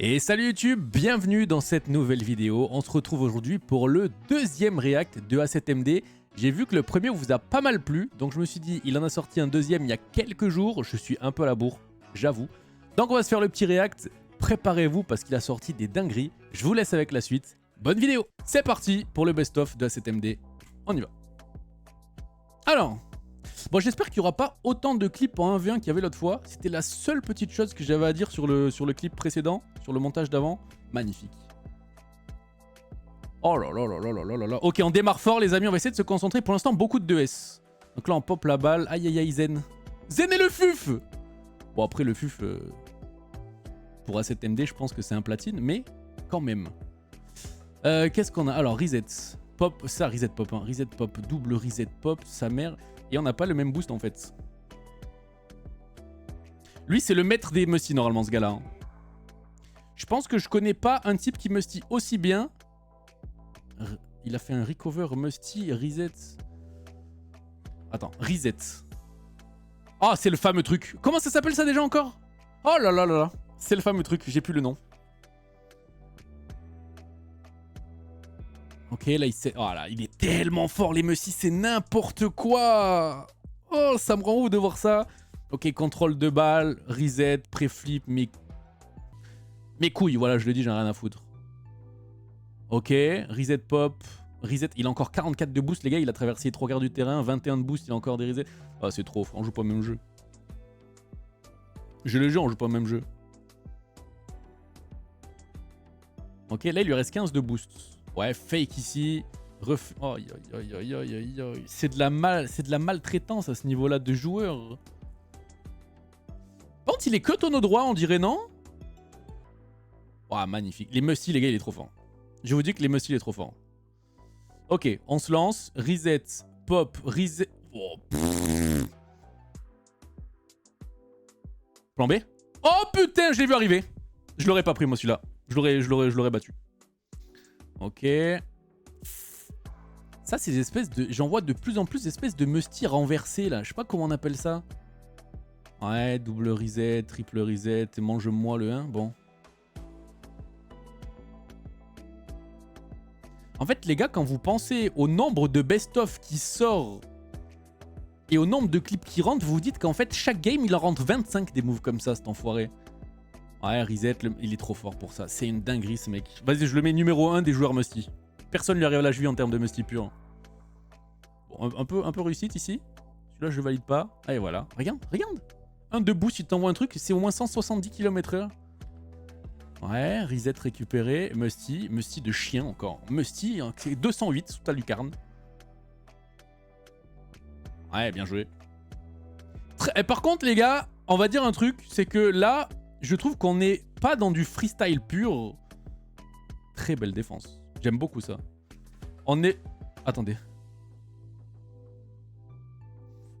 Et salut YouTube, bienvenue dans cette nouvelle vidéo. On se retrouve aujourd'hui pour le deuxième react de A7MD. J'ai vu que le premier vous a pas mal plu, donc je me suis dit, il en a sorti un deuxième il y a quelques jours. Je suis un peu à la bourre, j'avoue. Donc on va se faire le petit react. Préparez-vous parce qu'il a sorti des dingueries. Je vous laisse avec la suite. Bonne vidéo. C'est parti pour le best-of de A7MD. On y va. Alors, bon, j'espère qu'il n'y aura pas autant de clips en 1v1 qu'il y avait l'autre fois. C'était la seule petite chose que j'avais à dire sur le clip précédent, sur le montage d'avant. Magnifique. Oh là là là là là là là. Ok, on démarre fort les amis, on va essayer de se concentrer. Pour l'instant, beaucoup de 2S. Donc là, on pop la balle. Aïe aïe aïe, Zen. Zen et le FUF. Bon, après, le FUF, pour A7MD, je pense que c'est un platine, mais quand même. Qu'est-ce qu'on a? Alors, reset. Pop, ça, reset pop. Hein. Reset pop, double reset pop, sa mère. Et on n'a pas le même boost en fait. Lui, c'est le maître des musty normalement, ce gars-là. Hein. Je pense que je connais pas un type qui musty aussi bien. Il a fait un recover musty, reset. Attends, reset. Oh, c'est le fameux truc. Comment ça s'appelle ça déjà encore? Oh là là là là. C'est le fameux truc, j'ai plus le nom. Ok, là, oh là, il est tellement fort, les musty, c'est n'importe quoi. Oh, ça me rend ouf de voir ça. Ok, contrôle de balle, reset, pré-flip, mes couilles, voilà, je le dis, j'en ai rien à foutre. Ok, reset pop, reset, il a encore 44 de boost, les gars, il a traversé les 3 quarts du terrain, 21 de boost, il a encore des resets. Ah, c'est trop, on joue pas au même jeu. Je le jure, on joue pas au même jeu. Ok, là, il lui reste 15 de boost. Ouais, fake ici. Oh, c'est de la maltraitance à ce niveau-là de joueur. Par contre, il est que tonneau droit, on dirait, non? Oh, magnifique. Les musty, les gars, il est trop fort. Je vous dis que les musty, il est trop fort. Ok, on se lance. Reset, pop, reset. Oh, plan B. Oh putain, je l'ai vu arriver. Je l'aurais pas pris, moi, celui-là. Je l'aurais battu. Ok. Ça, c'est des espèces de... J'en vois de plus en plus d'espèces de musty renversés, là. Je sais pas comment on appelle ça. Ouais, double reset, triple reset. Mange-moi le 1. Bon. En fait, les gars, quand vous pensez au nombre de best-of qui sort et au nombre de clips qui rentrent, vous vous dites qu'en fait, chaque game, il en rentre 25 des moves comme ça, cet enfoiré. Ouais, reset, il est trop fort pour ça. C'est une dinguerie, ce mec. Vas-y, je le mets numéro 1 des joueurs musty. Personne lui arrive à la cheville en termes de musty pur. Bon, un peu réussite ici. Celui-là, je valide pas. Allez, voilà. Regarde, regarde. Un de boost, il t'envoie un truc, c'est au moins 170 km/h. Ouais, reset récupéré. Musty, musty de chien encore. Musty, c'est 208 sous ta lucarne. Ouais, bien joué. Et par contre, les gars, on va dire un truc, c'est que là, je trouve qu'on n'est pas dans du freestyle pur. Très belle défense. J'aime beaucoup ça. On est... Attendez.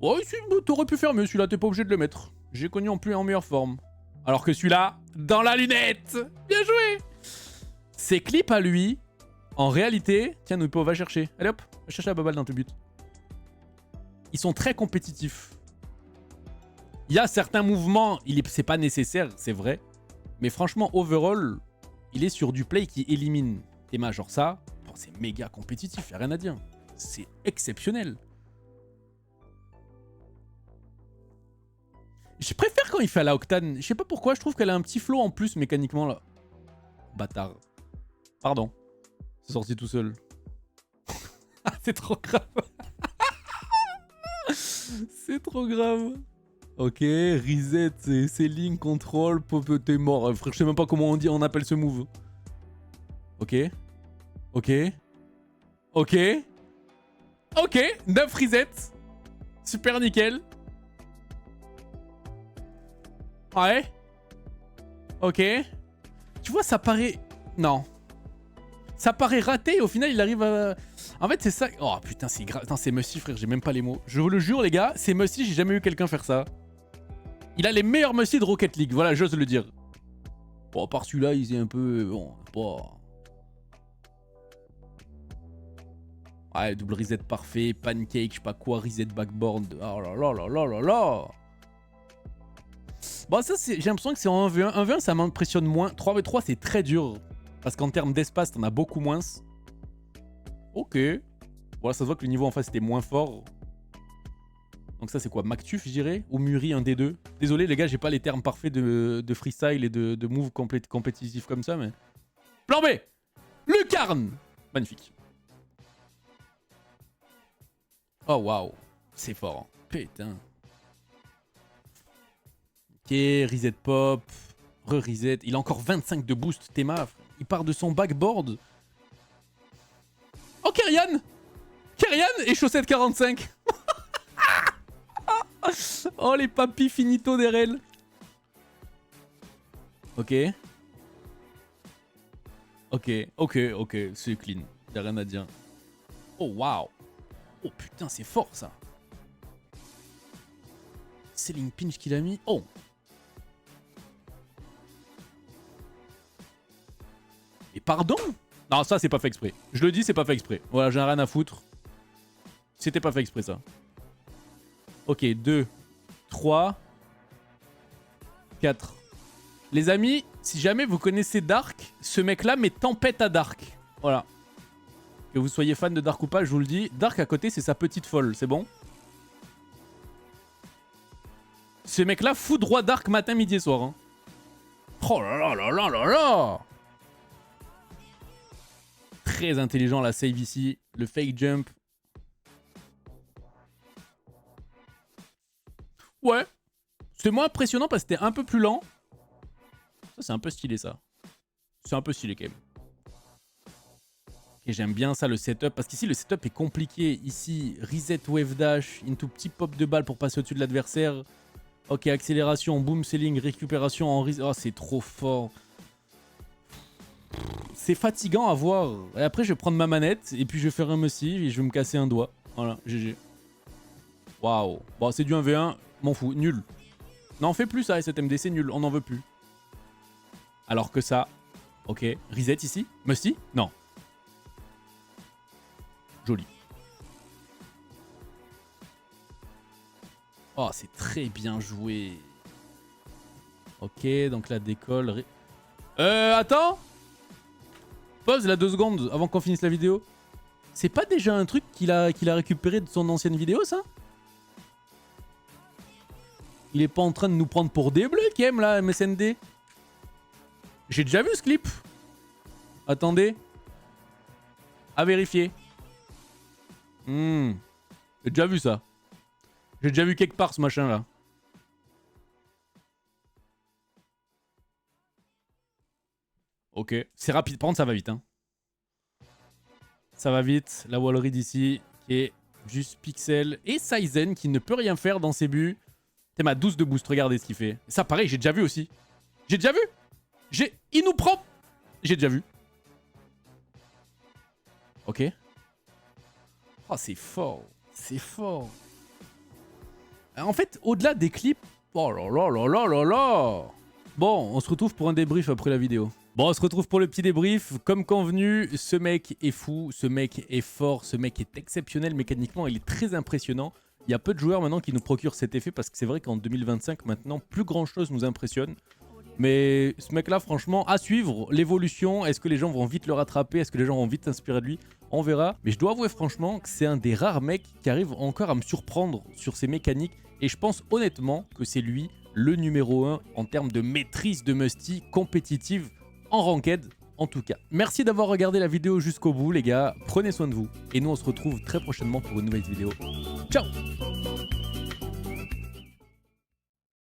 Oh, t'aurais pu faire mieux, celui-là, t'es pas obligé de le mettre. J'ai connu en plus en meilleure forme. Alors que celui-là, dans la lunette. Bien joué. Ces clips à lui, en réalité... Tiens, Noupo, va chercher. Allez hop, va chercher la baballe dans tes buts. Ils sont très compétitifs. Il y a certains mouvements, c'est pas nécessaire, c'est vrai. Mais franchement, overall, il est sur du play qui élimine tes mains. Genre ça, oh, c'est méga compétitif, y a rien à dire. C'est exceptionnel. Je préfère quand il fait à la Octane. Je sais pas pourquoi, je trouve qu'elle a un petit flow en plus mécaniquement là. Bâtard. Pardon. C'est sorti tout seul. C'est trop grave. C'est trop grave. Ok, reset, c'est link, control, pop, t'es mort. Frère, je sais même pas comment on appelle ce move. Ok. Ok. Ok. Ok, 9 reset. Super nickel. Ouais. Ok. Tu vois, ça paraît... Non. Ça paraît raté et au final, il arrive à... En fait, c'est ça... Oh putain, c'est grave. Attends, c'est musty, frère, j'ai même pas les mots. Je vous le jure, les gars, c'est musty, j'ai jamais vu quelqu'un faire ça. Il a les meilleurs musty de Rocket League, voilà, j'ose le dire. Bon, à part celui-là, il est un peu... Bon, pas... Ouais, double reset parfait, pancake, je sais pas quoi, reset backboard. Oh là là là là là là. Bon, ça, j'ai l'impression que c'est en 1v1. 1v1, ça m'impressionne moins. 3v3, c'est très dur. Parce qu'en termes d'espace, t'en as beaucoup moins. Ok. Voilà, ça se voit que le niveau en face était moins fort. Donc ça, c'est quoi? Mactuf, je dirais? Ou Muri, un des deux? Désolé, les gars, j'ai pas les termes parfaits de freestyle et de move compétitif comme ça, mais... Plan B! Lucarne! Magnifique. Oh, waouh. C'est fort. Hein. Putain. Ok, reset pop. Re-reset. Il a encore 25 de boost, Théma. Il part de son backboard. Oh, Kerian! Kerian et chaussette 45. Oh, les papis finito d'RL. Ok. Ok. C'est clean. Y'a rien à dire. Oh, waouh. Oh, putain, c'est fort, ça. Selling pinch qu'il a mis. Oh. Et pardon? Non, ça, c'est pas fait exprès. Je le dis, c'est pas fait exprès. Voilà, j'ai rien à foutre. C'était pas fait exprès, ça. Ok, 2, 3, 4. Les amis, si jamais vous connaissez Dark, ce mec-là met tempête à Dark. Voilà. Que vous soyez fan de Dark ou pas, je vous le dis. Dark à côté, c'est sa petite folle, c'est bon? Ce mec-là fout droit Dark matin, midi et soir. Hein. Oh là là là là là là! Très intelligent la save ici. Le fake jump. Ouais. C'est moins impressionnant parce que c'était un peu plus lent. Ça, c'est un peu stylé, ça. C'est un peu stylé, quand même. Et j'aime bien ça, le setup. Parce qu'ici, le setup est compliqué. Ici, reset wave dash. Into petit pop de balle pour passer au-dessus de l'adversaire. Ok, accélération, boom selling, récupération en reset. Oh, c'est trop fort. C'est fatigant à voir. Et après, je vais prendre ma manette. Et puis, je vais faire un massif. Et je vais me casser un doigt. Voilà, GG. Waouh. Bon, c'est du 1v1. M'en fous. Nul. Non, fais plus ça, SMD, c'est nul. On n'en veut plus. Alors que ça... Ok. Reset ici. Musty? Non. Joli. Oh, c'est très bien joué. Ok, donc la décolle... Attends. Pause là 2 secondes avant qu'on finisse la vidéo. C'est pas déjà un truc qu'il a récupéré de son ancienne vidéo, ça? Il est pas en train de nous prendre pour des bleus, Kem, là, MSND? J'ai déjà vu ce clip. Attendez. À vérifier. J'ai déjà vu ça. J'ai déjà vu quelque part ce machin-là. Ok. C'est rapide. Par contre, ça va vite. Hein. Ça va vite. La wall read ici, qui est juste pixel. Et Saizen, qui ne peut rien faire dans ses buts. T'es ma 12 de boost. Regardez ce qu'il fait. Ça, pareil, j'ai déjà vu aussi. J'ai déjà vu. Il nous prend. J'ai déjà vu. Ok. Oh, c'est fort. C'est fort. En fait, au-delà des clips... Oh là là là là là là. Bon, on se retrouve pour un débrief après la vidéo. Bon, on se retrouve pour le petit débrief. Comme convenu, ce mec est fou, ce mec est fort, ce mec est exceptionnel mécaniquement, il est très impressionnant. Il y a peu de joueurs maintenant qui nous procurent cet effet parce que c'est vrai qu'en 2025, maintenant, plus grand chose nous impressionne. Mais ce mec-là, franchement, à suivre, l'évolution, est-ce que les gens vont vite le rattraper? Est-ce que les gens vont vite s'inspirer de lui? On verra. Mais je dois avouer franchement que c'est un des rares mecs qui arrive encore à me surprendre sur ses mécaniques. Et je pense honnêtement que c'est lui le numéro 1 en termes de maîtrise de Musty compétitive en ranked en tout cas. Merci d'avoir regardé la vidéo jusqu'au bout les gars. Prenez soin de vous. Et nous on se retrouve très prochainement pour une nouvelle vidéo. Ciao!